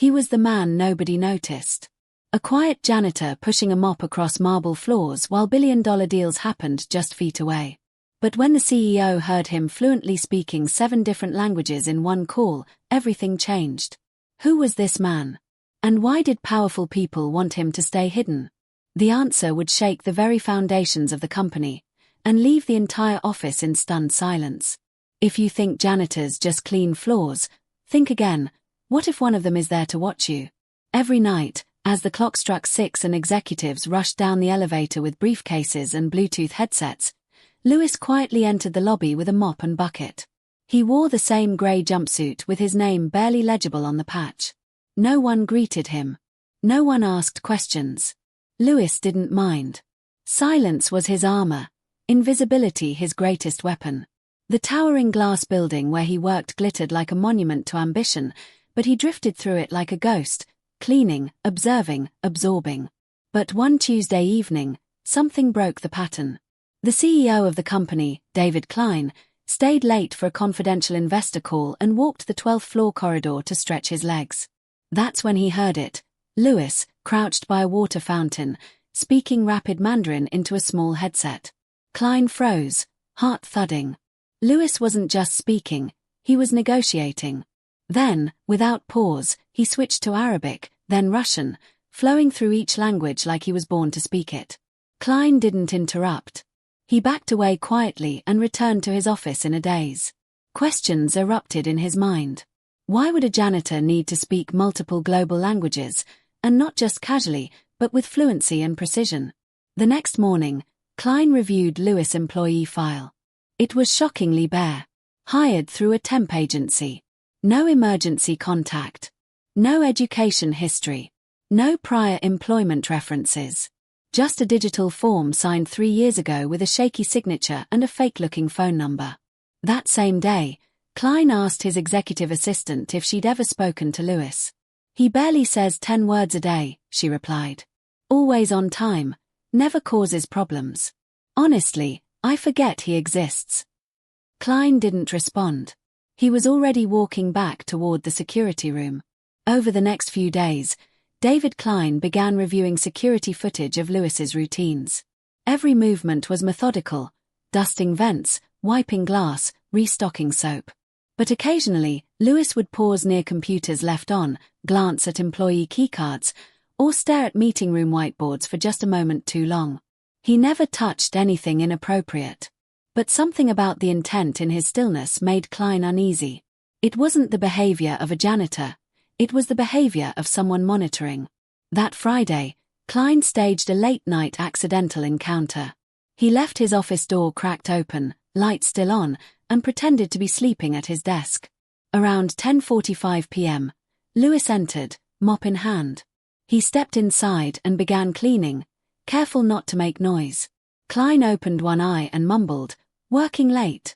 He was the man nobody noticed. A quiet janitor pushing a mop across marble floors while billion-dollar deals happened just feet away. But when the CEO heard him fluently speaking 7 different languages in one call, everything changed. Who was this man? And why did powerful people want him to stay hidden? The answer would shake the very foundations of the company, and leave the entire office in stunned silence. If you think janitors just clean floors, think again. What if one of them is there to watch you? Every night, as the clock struck 6 and executives rushed down the elevator with briefcases and Bluetooth headsets, Lewis quietly entered the lobby with a mop and bucket. He wore the same grey jumpsuit with his name barely legible on the patch. No one greeted him. No one asked questions. Lewis didn't mind. Silence was his armor, invisibility his greatest weapon. The towering glass building where he worked glittered like a monument to ambition, but he drifted through it like a ghost, cleaning, observing, absorbing. But one Tuesday evening, something broke the pattern. The CEO of the company, David Klein, stayed late for a confidential investor call and walked the 12th floor corridor to stretch his legs. That's when he heard it. Lewis, crouched by a water fountain, speaking rapid Mandarin into a small headset. Klein froze, heart thudding. Lewis wasn't just speaking, he was negotiating. Then, without pause, he switched to Arabic, then Russian, flowing through each language like he was born to speak it. Klein didn't interrupt. He backed away quietly and returned to his office in a daze. Questions erupted in his mind. Why would a janitor need to speak multiple global languages, and not just casually, but with fluency and precision? The next morning, Klein reviewed Lewis' employee file. It was shockingly bare. Hired through a temp agency. No emergency contact. No education history. No prior employment references. Just a digital form signed 3 years ago with a shaky signature and a fake-looking phone number. That same day, Klein asked his executive assistant if she'd ever spoken to Lewis. He barely says 10 words a day, she replied. Always on time, never causes problems. Honestly, I forget he exists. Klein didn't respond. He was already walking back toward the security room. Over the next few days, David Klein began reviewing security footage of Lewis's routines. Every movement was methodical, dusting vents, wiping glass, restocking soap. But occasionally, Lewis would pause near computers left on, glance at employee keycards, or stare at meeting room whiteboards for just a moment too long. He never touched anything inappropriate. But something about the intent in his stillness made Klein uneasy. It wasn't the behavior of a janitor, it was the behavior of someone monitoring. That Friday, Klein staged a late-night accidental encounter. He left his office door cracked open, light still on, and pretended to be sleeping at his desk. Around 10:45 p.m., Lewis entered, mop in hand. He stepped inside and began cleaning, careful not to make noise. Klein opened one eye and mumbled, "Working late?"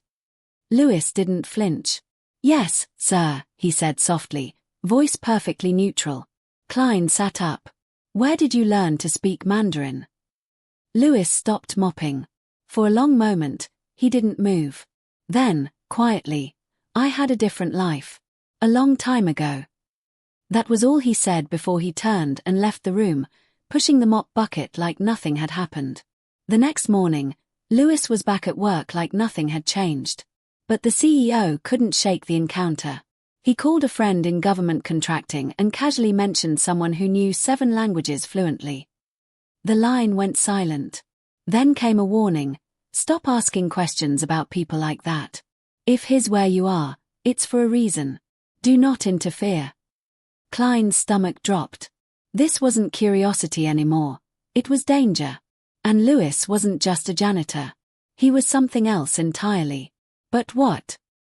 Lewis didn't flinch. "Yes, sir," he said softly, voice perfectly neutral. Klein sat up. "Where did you learn to speak Mandarin?" Lewis stopped mopping. For a long moment, he didn't move. Then, quietly, "I had a different life. A long time ago." That was all he said before he turned and left the room, pushing the mop bucket like nothing had happened. The next morning, Lewis was back at work like nothing had changed. But the CEO couldn't shake the encounter. He called a friend in government contracting and casually mentioned someone who knew 7 languages fluently. The line went silent. Then came a warning: stop asking questions about people like that. If he's where you are, it's for a reason. Do not interfere. Klein's stomach dropped. This wasn't curiosity anymore. It was danger. And Lewis wasn't just a janitor. He was something else entirely. But what?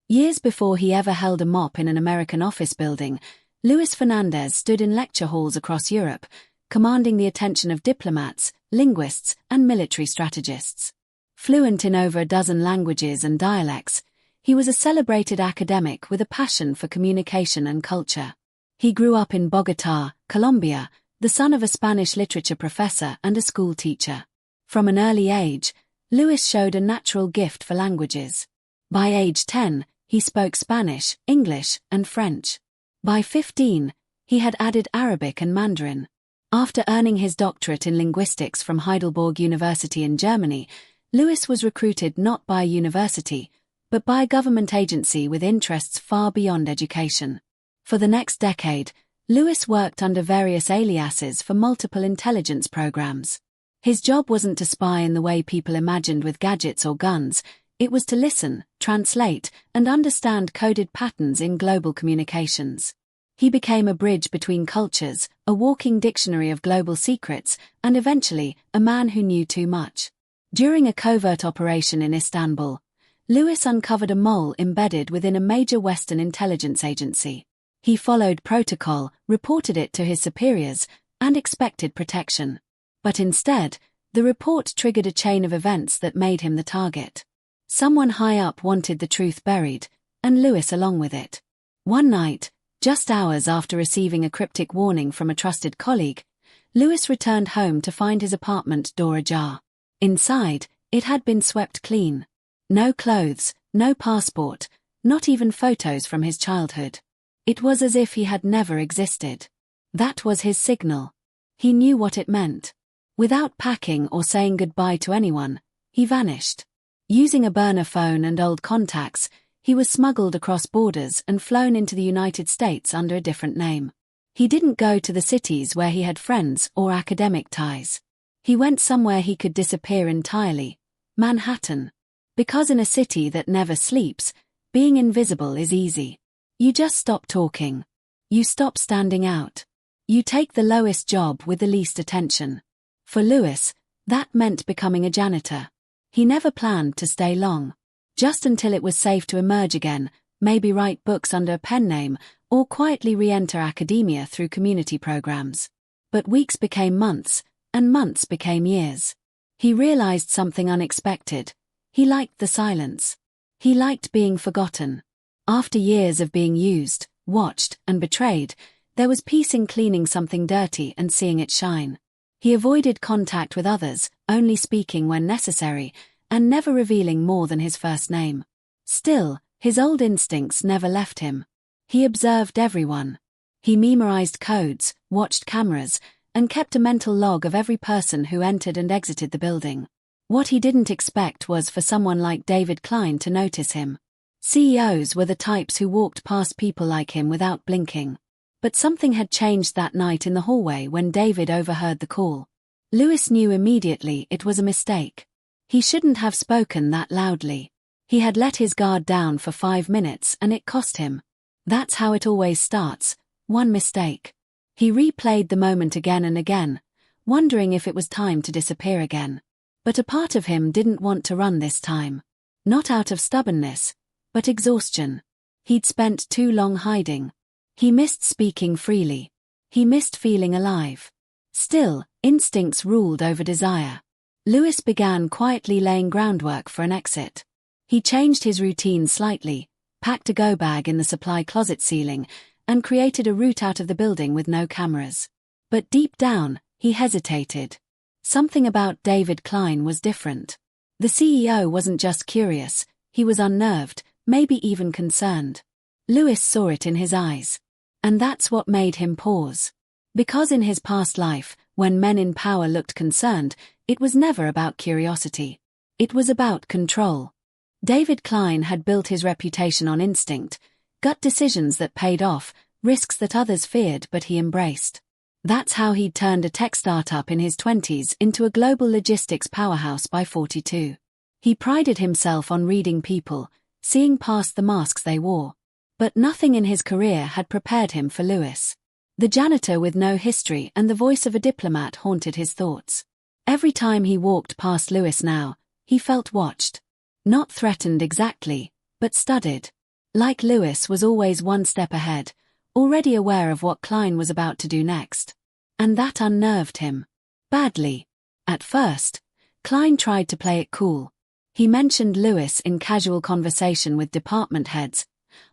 Years before he ever held a mop in an American office building, Luis Fernandez stood in lecture halls across Europe, commanding the attention of diplomats, linguists, and military strategists. Fluent in over a dozen languages and dialects, he was a celebrated academic with a passion for communication and culture. He grew up in Bogotá, Colombia, the son of a Spanish literature professor and a school teacher. From an early age, Lewis showed a natural gift for languages. By age 10, he spoke Spanish, English, and French. By 15, He had added Arabic and Mandarin. After earning his doctorate in linguistics from Heidelberg University in Germany, Lewis was recruited not by a university, but by a government agency with interests far beyond education. For the next decade, Lewis worked under various aliases for multiple intelligence programs. His job wasn't to spy in the way people imagined with gadgets or guns, it was to listen, translate, and understand coded patterns in global communications. He became a bridge between cultures, a walking dictionary of global secrets, and eventually, a man who knew too much. During a covert operation in Istanbul, Lewis uncovered a mole embedded within a major Western intelligence agency. He followed protocol, reported it to his superiors, and expected protection. But instead, the report triggered a chain of events that made him the target. Someone high up wanted the truth buried, and Lewis along with it. One night, just hours after receiving a cryptic warning from a trusted colleague, Lewis returned home to find his apartment door ajar. Inside, it had been swept clean. No clothes, no passport, not even photos from his childhood. It was as if he had never existed. That was his signal. He knew what it meant. Without packing or saying goodbye to anyone, he vanished. Using a burner phone and old contacts, he was smuggled across borders and flown into the United States under a different name. He didn't go to the cities where he had friends or academic ties. He went somewhere he could disappear entirely, Manhattan. Because in a city that never sleeps, being invisible is easy. You just stop talking. You stop standing out. You take the lowest job with the least attention. For Lewis, that meant becoming a janitor. He never planned to stay long. Just until it was safe to emerge again, maybe write books under a pen name, or quietly re-enter academia through community programs. But weeks became months, and months became years. He realized something unexpected. He liked the silence. He liked being forgotten. After years of being used, watched, and betrayed, there was peace in cleaning something dirty and seeing it shine. He avoided contact with others, only speaking when necessary, and never revealing more than his first name. Still, his old instincts never left him. He observed everyone. He memorized codes, watched cameras, and kept a mental log of every person who entered and exited the building. What he didn't expect was for someone like David Klein to notice him. CEOs were the types who walked past people like him without blinking. But something had changed that night in the hallway when David overheard the call. Lewis knew immediately it was a mistake. He shouldn't have spoken that loudly. He had let his guard down for 5 minutes and it cost him. That's how it always starts, one mistake. He replayed the moment again and again, wondering if it was time to disappear again. But a part of him didn't want to run this time. Not out of stubbornness, but exhaustion. He'd spent too long hiding. He missed speaking freely. He missed feeling alive. Still, instincts ruled over desire. Lewis began quietly laying groundwork for an exit. He changed his routine slightly, packed a go bag in the supply closet ceiling, and created a route out of the building with no cameras. But deep down, he hesitated. Something about David Klein was different. The CEO wasn't just curious, he was unnerved, maybe even concerned. Lewis saw it in his eyes. And that's what made him pause. Because in his past life, when men in power looked concerned, it was never about curiosity. It was about control. David Klein had built his reputation on instinct, gut decisions that paid off, risks that others feared but he embraced. That's how he'd turned a tech startup in his 20s into a global logistics powerhouse by 42. He prided himself on reading people, seeing past the masks they wore. But nothing in his career had prepared him for Lewis. The janitor with no history and the voice of a diplomat haunted his thoughts. Every time he walked past Lewis now, he felt watched. Not threatened exactly, but studied. Like Lewis was always one step ahead, already aware of what Klein was about to do next. And that unnerved him. Badly. At first, Klein tried to play it cool. He mentioned Lewis in casual conversation with department heads,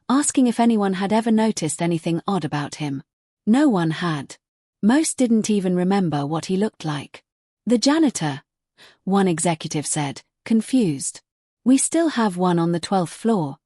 asking if anyone had ever noticed anything odd about him. No one had. Most didn't even remember what he looked like. The janitor, one executive said, confused. We still have one on the 12th floor.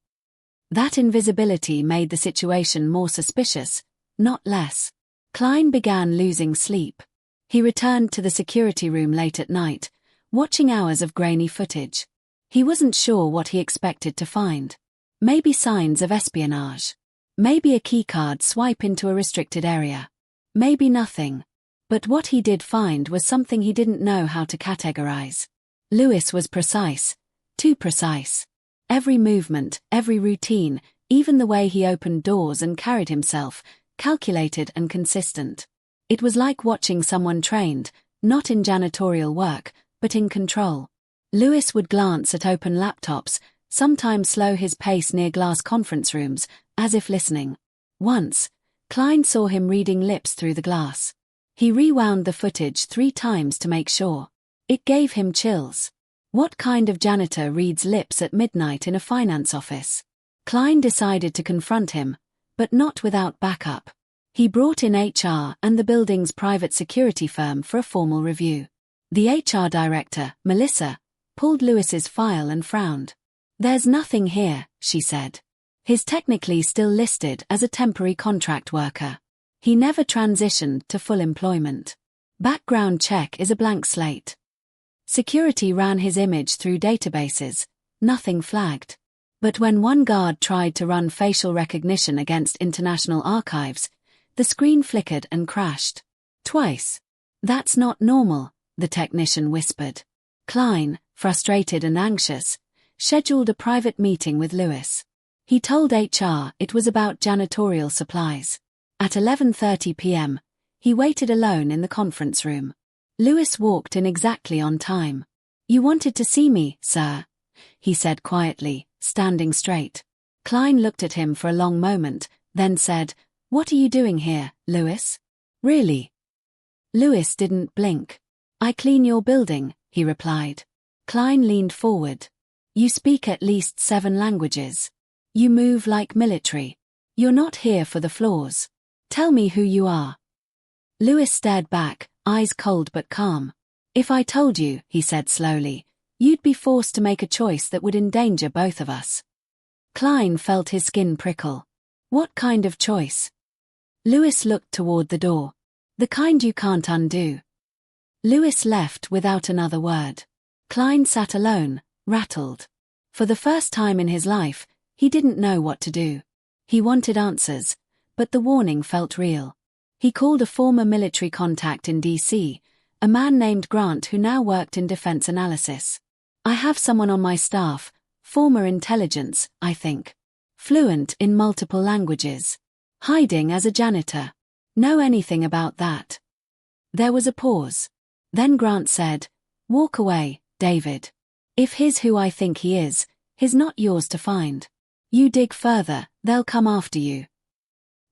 That invisibility made the situation more suspicious, not less. Klein began losing sleep. He returned to the security room late at night, watching hours of grainy footage. He wasn't sure what he expected to find. Maybe signs of espionage. Maybe a keycard swipe into a restricted area. Maybe nothing. But what he did find was something he didn't know how to categorize. Lewis was precise. Too precise. Every movement, every routine, even the way he opened doors and carried himself, calculated and consistent. It was like watching someone trained, not in janitorial work, but in control. Lewis would glance at open laptops, sometimes slow his pace near glass conference rooms, as if listening. Once, Klein saw him reading lips through the glass. He rewound the footage 3 times to make sure. It gave him chills. What kind of janitor reads lips at midnight in a finance office? Klein decided to confront him, but not without backup. He brought in HR and the building's private security firm for a formal review. The HR director, Melissa, pulled Lewis's file and frowned. "There's nothing here," she said. "He's technically still listed as a temporary contract worker. He never transitioned to full employment. Background check is a blank slate. Security ran his image through databases. Nothing flagged. But when one guard tried to run facial recognition against international archives, the screen flickered and crashed. Twice. "That's not normal," the technician whispered. Klein, frustrated and anxious, scheduled a private meeting with Lewis. He told HR it was about janitorial supplies. At 11:30 p.m., he waited alone in the conference room. Lewis walked in exactly on time. "You wanted to see me, sir," he said quietly, standing straight. Klein looked at him for a long moment, then said, "What are you doing here, Lewis?" "Really?" Lewis didn't blink. "I clean your building," he replied. Klein leaned forward. "You speak at least 7 languages. You move like military. You're not here for the floors. Tell me who you are." Lewis stared back, eyes cold but calm. "If I told you," he said slowly, "you'd be forced to make a choice that would endanger both of us." Klein felt his skin prickle. "What kind of choice?" Lewis looked toward the door. "The kind you can't undo." Lewis left without another word. Klein sat alone, rattled. For the first time in his life, he didn't know what to do. He wanted answers, but the warning felt real. He called a former military contact in D.C., a man named Grant who now worked in defense analysis. "I have someone on my staff, former intelligence, I think. Fluent in multiple languages. Hiding as a janitor. Know anything about that?" There was a pause. Then Grant said, "Walk away, David. If he's who I think he is, he's not yours to find. You dig further, they'll come after you."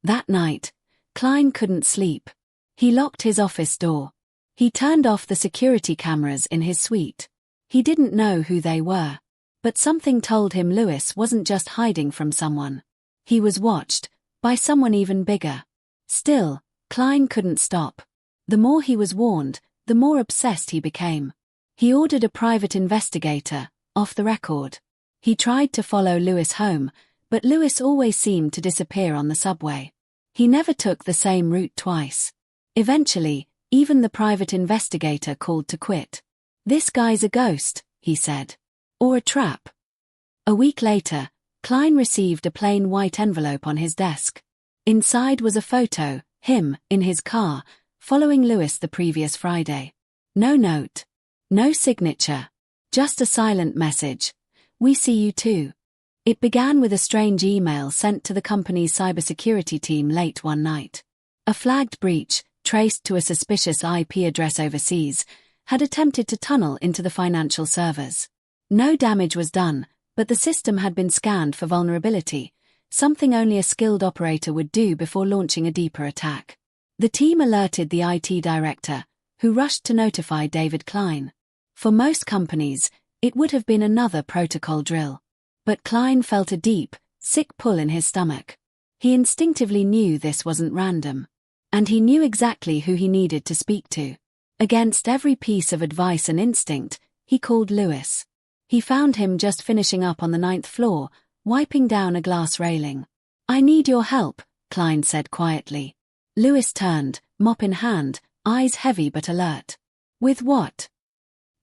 That night, Klein couldn't sleep. He locked his office door. He turned off the security cameras in his suite. He didn't know who they were. But something told him Lewis wasn't just hiding from someone. He was watched, by someone even bigger. Still, Klein couldn't stop. The more he was warned, the more obsessed he became. He ordered a private investigator, off the record. He tried to follow Lewis home, but Lewis always seemed to disappear on the subway. He never took the same route twice. Eventually, even the private investigator called to quit. "This guy's a ghost," he said. "Or a trap." A week later, Klein received a plain white envelope on his desk. Inside was a photo, him, in his car, following Lewis the previous Friday. No note. No signature. Just a silent message. "We see you too." It began with a strange email sent to the company's cybersecurity team late one night. A flagged breach, traced to a suspicious IP address overseas, had attempted to tunnel into the financial servers. No damage was done, but the system had been scanned for vulnerability, something only a skilled operator would do before launching a deeper attack. The team alerted the IT director, who rushed to notify David Klein. For most companies, it would have been another protocol drill. But Klein felt a deep, sick pull in his stomach. He instinctively knew this wasn't random. And he knew exactly who he needed to speak to. Against every piece of advice and instinct, he called Lewis. He found him just finishing up on the 9th floor, wiping down a glass railing. "I need your help," Klein said quietly. Lewis turned, mop in hand, eyes heavy but alert. With what?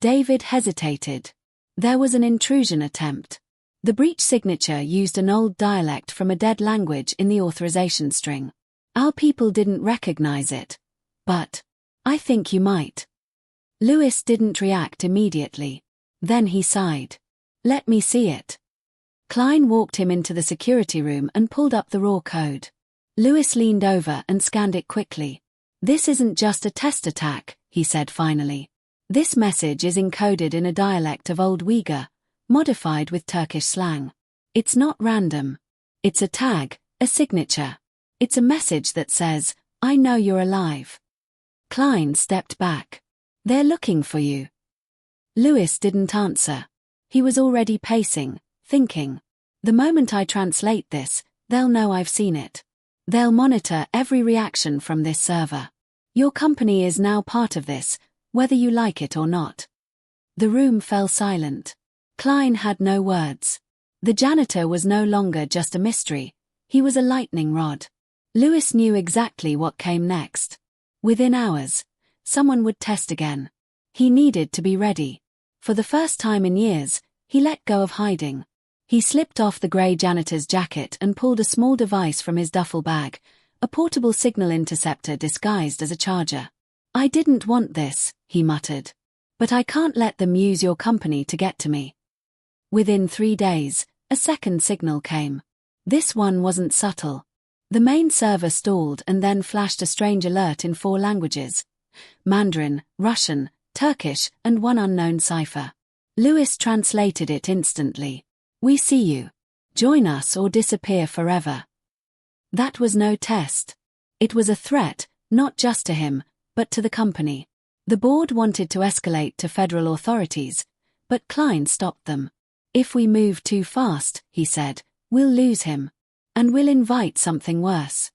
David hesitated. There was an intrusion attempt. The breach signature used an old dialect from a dead language in the authorization string. Our people didn't recognize it. But I think you might. Lewis didn't react immediately. Then he sighed. Let me see it. Klein walked him into the security room and pulled up the raw code. Lewis leaned over and scanned it quickly. This isn't just a test attack, he said finally. This message is encoded in a dialect of Old Uyghur, modified with Turkish slang. It's not random. It's a tag, a signature. It's a message that says, I know you're alive. Klein stepped back. They're looking for you. Lewis didn't answer. He was already pacing, thinking. The moment I translate this, they'll know I've seen it. They'll monitor every reaction from this server. Your company is now part of this, whether you like it or not. The room fell silent. Klein had no words. The janitor was no longer just a mystery, he was a lightning rod. Lewis knew exactly what came next. Within hours, someone would test again. He needed to be ready. For the first time in years, he let go of hiding. He slipped off the grey janitor's jacket and pulled a small device from his duffel bag, a portable signal interceptor disguised as a charger. I didn't want this, he muttered. But I can't let them use your company to get to me. Within 3 days, a second signal came. This one wasn't subtle. The main server stalled and then flashed a strange alert in 4 languages: Mandarin, Russian, Turkish, and one unknown cipher. Lewis translated it instantly. We see you. Join us or disappear forever. That was no test. It was a threat, not just to him, but to the company. The board wanted to escalate to federal authorities, but Klein stopped them. If we move too fast, he said, we'll lose him. And we'll invite something worse.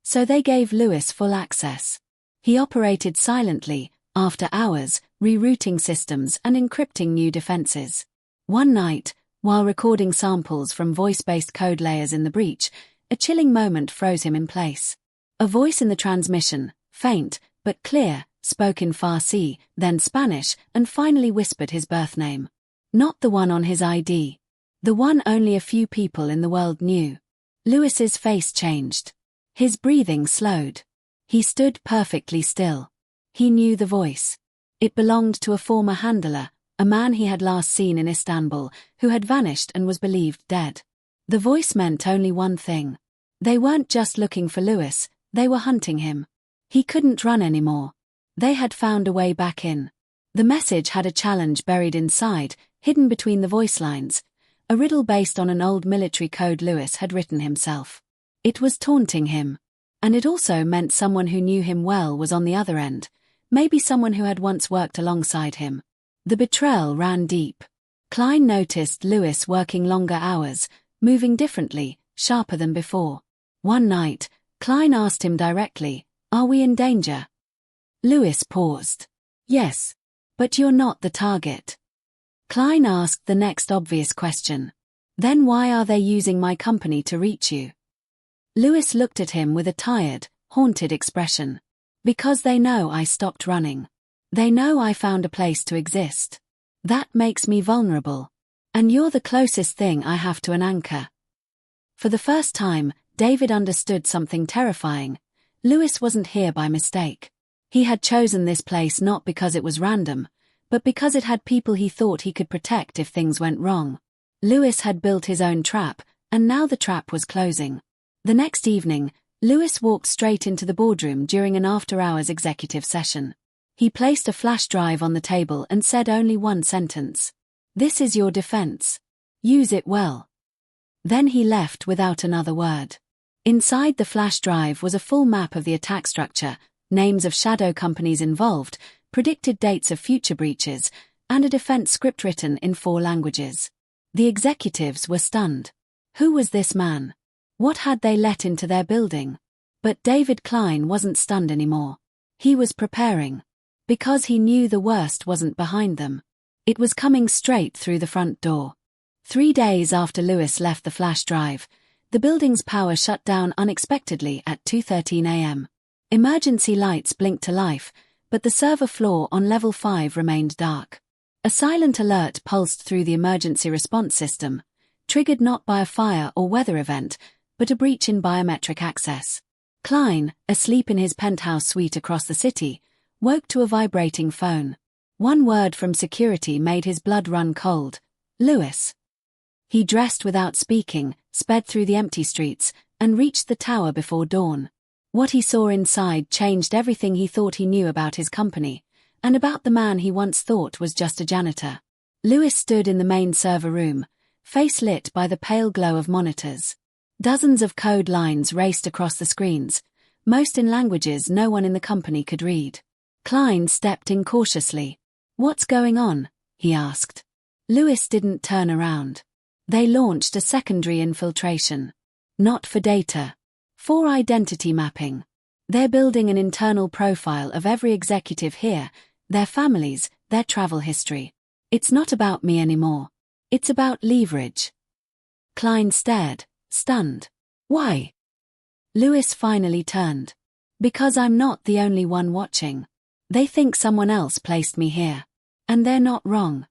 So they gave Lewis full access. He operated silently, after hours, rerouting systems and encrypting new defenses. One night, while recording samples from voice-based code layers in the breach, a chilling moment froze him in place. A voice in the transmission, faint but clear, spoke in Farsi, then Spanish, and finally whispered his birth name. Not the one on his ID. The one only a few people in the world knew. Lewis's face changed. His breathing slowed. He stood perfectly still. He knew the voice. It belonged to a former handler, a man he had last seen in Istanbul, who had vanished and was believed dead. The voice meant only one thing. They weren't just looking for Lewis, they were hunting him. He couldn't run anymore. They had found a way back in. The message had a challenge buried inside, hidden between the voice lines, a riddle based on an old military code Lewis had written himself. It was taunting him. And it also meant someone who knew him well was on the other end, maybe someone who had once worked alongside him. The betrayal ran deep. Klein noticed Lewis working longer hours, moving differently, sharper than before. One night, Klein asked him directly, "Are we in danger?" Lewis paused. "Yes. But you're not the target." Klein asked the next obvious question. "Then why are they using my company to reach you?" Lewis looked at him with a tired, haunted expression. "Because they know I stopped running. They know I found a place to exist. That makes me vulnerable. And you're the closest thing I have to an anchor." For the first time, David understood something terrifying. Lewis wasn't here by mistake. He had chosen this place not because it was random, but because it had people he thought he could protect if things went wrong. Lewis had built his own trap, and now the trap was closing. The next evening, Lewis walked straight into the boardroom during an after-hours executive session. He placed a flash drive on the table and said only one sentence. "This is your defense. Use it well." Then he left without another word. Inside the flash drive was a full map of the attack structure, names of shadow companies involved, predicted dates of future breaches, and a defense script written in 4 languages. The executives were stunned. Who was this man? What had they let into their building? But David Klein wasn't stunned anymore. He was preparing. Because he knew the worst wasn't behind them. It was coming straight through the front door. 3 days after Lewis left the flash drive, the building's power shut down unexpectedly at 2:13 a.m. Emergency lights blinked to life, but the server floor on level 5 remained dark. A silent alert pulsed through the emergency response system, triggered not by a fire or weather event, but a breach in biometric access. Klein, asleep in his penthouse suite across the city, woke to a vibrating phone. One word from security made his blood run cold. Lewis. He dressed without speaking, sped through the empty streets, and reached the tower before dawn. What he saw inside changed everything he thought he knew about his company, and about the man he once thought was just a janitor. Lewis stood in the main server room, face lit by the pale glow of monitors. Dozens of code lines raced across the screens, most in languages no one in the company could read. Klein stepped in cautiously. "What's going on?" he asked. Lewis didn't turn around. They launched a secondary infiltration. Not for data. For identity mapping. They're building an internal profile of every executive here, their families, their travel history. It's not about me anymore. It's about leverage. Klein stared, stunned. "Why?" Lewis finally turned. "Because I'm not the only one watching. They think someone else placed me here. And they're not wrong."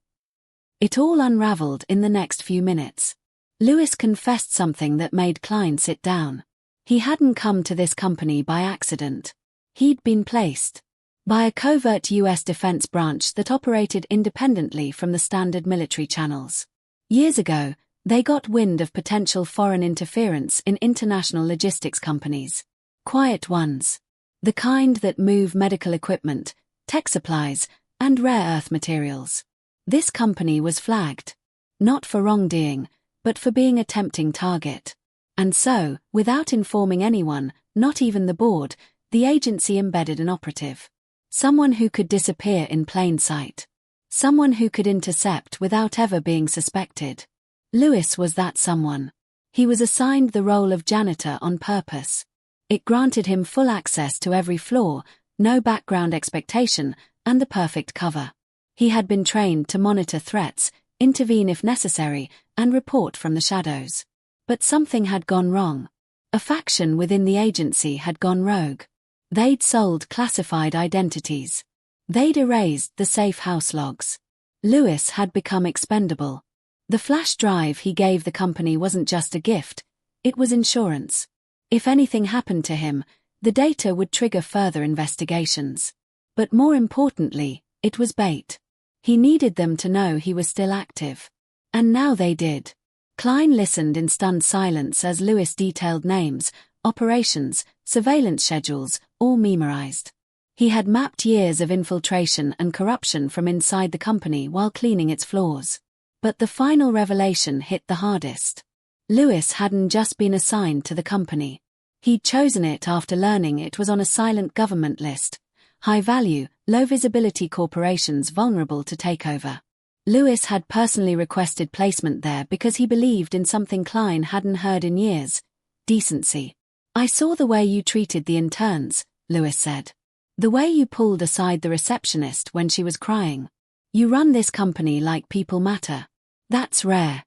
It all unraveled in the next few minutes. Lewis confessed something that made Klein sit down. He hadn't come to this company by accident. He'd been placed by a covert U.S. defense branch that operated independently from the standard military channels. Years ago, they got wind of potential foreign interference in international logistics companies. Quiet ones. The kind that move medical equipment, tech supplies, and rare earth materials. This company was flagged. Not for wrongdoing, but for being a tempting target. And so, without informing anyone, not even the board, the agency embedded an operative. Someone who could disappear in plain sight. Someone who could intercept without ever being suspected. Lewis was that someone. He was assigned the role of janitor on purpose. It granted him full access to every floor, no background expectation, and the perfect cover. He had been trained to monitor threats, intervene if necessary, and report from the shadows. But something had gone wrong. A faction within the agency had gone rogue. They'd sold classified identities. They'd erased the safe house logs. Lewis had become expendable. The flash drive he gave the company wasn't just a gift, it was insurance. If anything happened to him, the data would trigger further investigations. But more importantly, it was bait. He needed them to know he was still active. And now they did. Klein listened in stunned silence as Lewis detailed names, operations, surveillance schedules, all memorized. He had mapped years of infiltration and corruption from inside the company while cleaning its floors. But the final revelation hit the hardest. Lewis hadn't just been assigned to the company. He'd chosen it after learning it was on a silent government list. High-value, low-visibility corporations vulnerable to takeover. Lewis had personally requested placement there because he believed in something Klein hadn't heard in years: decency. "I saw the way you treated the interns," Lewis said. "The way you pulled aside the receptionist when she was crying. You run this company like people matter. That's rare."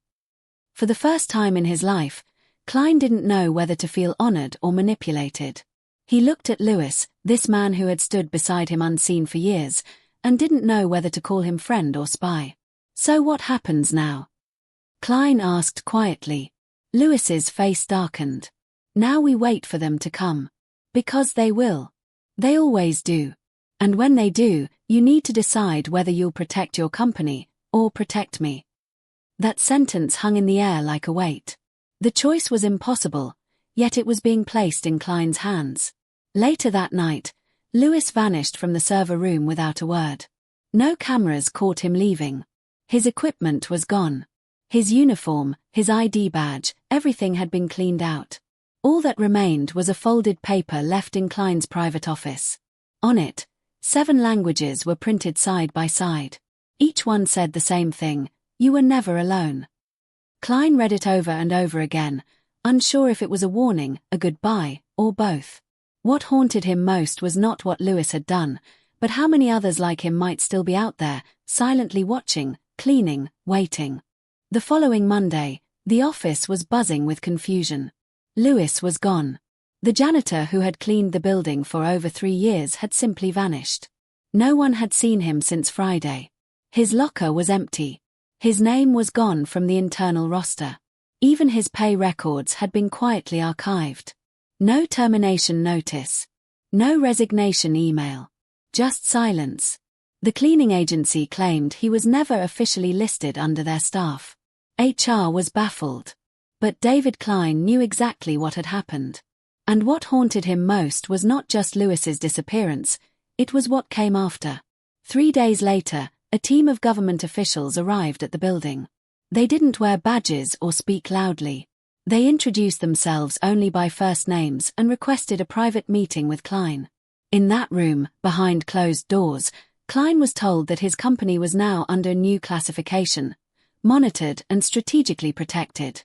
For the first time in his life, Klein didn't know whether to feel honored or manipulated. He looked at Lewis, this man who had stood beside him unseen for years, and didn't know whether to call him friend or spy. "So what happens now?" Klein asked quietly. Lewis's face darkened. "Now we wait for them to come. Because they will. They always do. And when they do, you need to decide whether you'll protect your company, or protect me." That sentence hung in the air like a weight. The choice was impossible, yet it was being placed in Klein's hands. Later that night, Lewis vanished from the server room without a word. No cameras caught him leaving. His equipment was gone. His uniform, his ID badge, everything had been cleaned out. All that remained was a folded paper left in Klein's private office. On it, 7 languages were printed side by side. Each one said the same thing: "You were never alone." Klein read it over and over again, unsure if it was a warning, a goodbye, or both. What haunted him most was not what Lewis had done, but how many others like him might still be out there, silently watching, cleaning, waiting. The following Monday, the office was buzzing with confusion. Lewis was gone. The janitor who had cleaned the building for over 3 years had simply vanished. No one had seen him since Friday. His locker was empty. His name was gone from the internal roster. Even his pay records had been quietly archived. No termination notice. No resignation email. Just silence. The cleaning agency claimed he was never officially listed under their staff. HR was baffled. But David Klein knew exactly what had happened. And what haunted him most was not just Lewis's disappearance, it was what came after. 3 days later, a team of government officials arrived at the building. They didn't wear badges or speak loudly. They introduced themselves only by first names and requested a private meeting with Klein. In that room, behind closed doors, Klein was told that his company was now under new classification, monitored and strategically protected.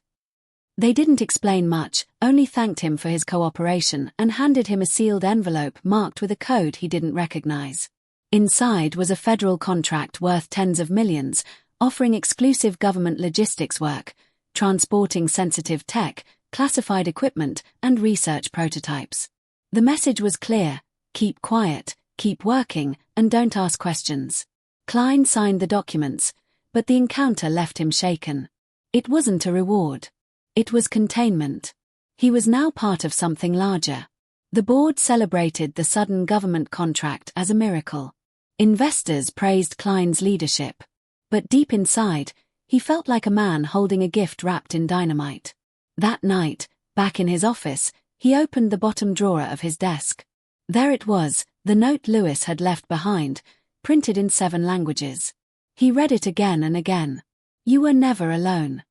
They didn't explain much, only thanked him for his cooperation and handed him a sealed envelope marked with a code he didn't recognize. Inside was a federal contract worth tens of millions, offering exclusive government logistics work, transporting sensitive tech, classified equipment, and research prototypes. The message was clear: keep quiet, keep working, and don't ask questions. Klein signed the documents, but the encounter left him shaken. It wasn't a reward. It was containment. He was now part of something larger. The board celebrated the sudden government contract as a miracle. Investors praised Klein's leadership. But deep inside, he felt like a man holding a gift wrapped in dynamite. That night, back in his office, he opened the bottom drawer of his desk. There it was, the note Lewis had left behind, printed in 7 languages. He read it again and again. You were never alone.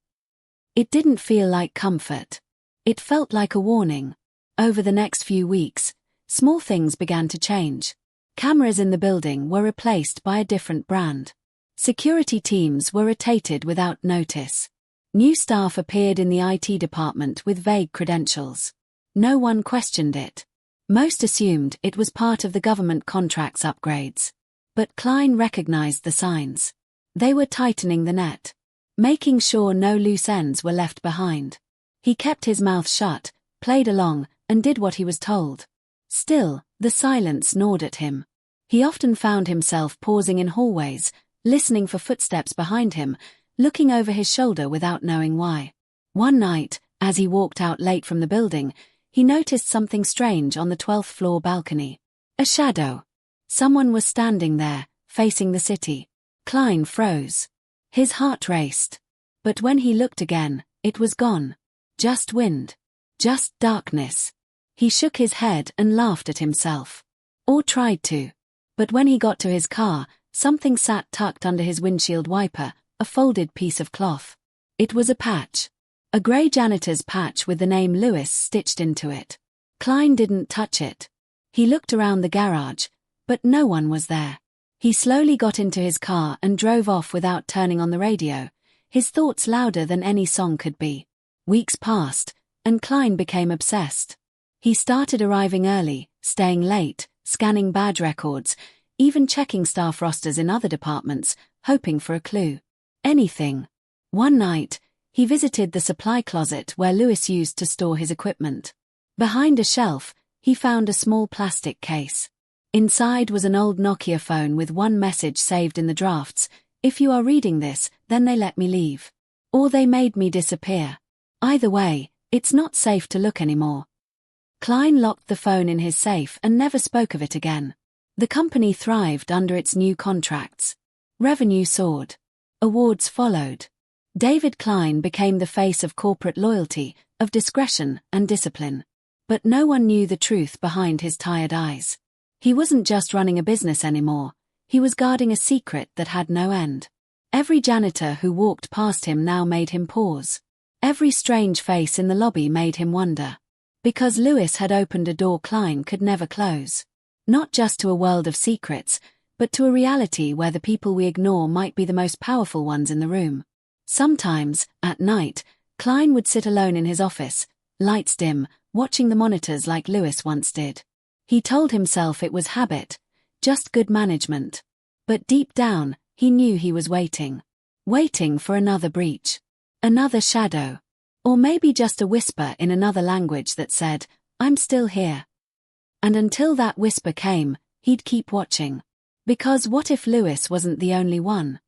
It didn't feel like comfort. It felt like a warning. Over the next few weeks, small things began to change. Cameras in the building were replaced by a different brand. Security teams were rotated without notice. New staff appeared in the IT department with vague credentials. No one questioned it. Most assumed it was part of the government contract's upgrades. But Klein recognized the signs. They were tightening the net, making sure no loose ends were left behind. He kept his mouth shut, played along, and did what he was told. Still, the silence gnawed at him. He often found himself pausing in hallways, listening for footsteps behind him, looking over his shoulder without knowing why. One night, as he walked out late from the building, he noticed something strange on the 12th floor balcony. A shadow. Someone was standing there, facing the city. Klein froze. His heart raced. But when he looked again, it was gone. Just wind. Just darkness. He shook his head and laughed at himself. Or tried to. But when he got to his car, something sat tucked under his windshield wiper, a folded piece of cloth. It was a patch. A grey janitor's patch with the name Lewis stitched into it. Klein didn't touch it. He looked around the garage, but no one was there. He slowly got into his car and drove off without turning on the radio, his thoughts louder than any song could be. Weeks passed, and Klein became obsessed. He started arriving early, staying late, scanning badge records, even checking staff rosters in other departments, hoping for a clue. Anything. One night, he visited the supply closet where Lewis used to store his equipment. Behind a shelf, he found a small plastic case. Inside was an old Nokia phone with one message saved in the drafts: if you are reading this, then they let me leave. Or they made me disappear. Either way, it's not safe to look anymore. Klein locked the phone in his safe and never spoke of it again. The company thrived under its new contracts. Revenue soared. Awards followed. David Klein became the face of corporate loyalty, of discretion and discipline. But no one knew the truth behind his tired eyes. He wasn't just running a business anymore, he was guarding a secret that had no end. Every janitor who walked past him now made him pause. Every strange face in the lobby made him wonder. Because Lewis had opened a door Klein could never close. Not just to a world of secrets, but to a reality where the people we ignore might be the most powerful ones in the room. Sometimes, at night, Klein would sit alone in his office, lights dim, watching the monitors like Lewis once did. He told himself it was habit, just good management. But deep down, he knew he was waiting. Waiting for another breach. Another shadow. Or maybe just a whisper in another language that said, I'm still here. And until that whisper came, he'd keep watching. Because what if Lewis wasn't the only one?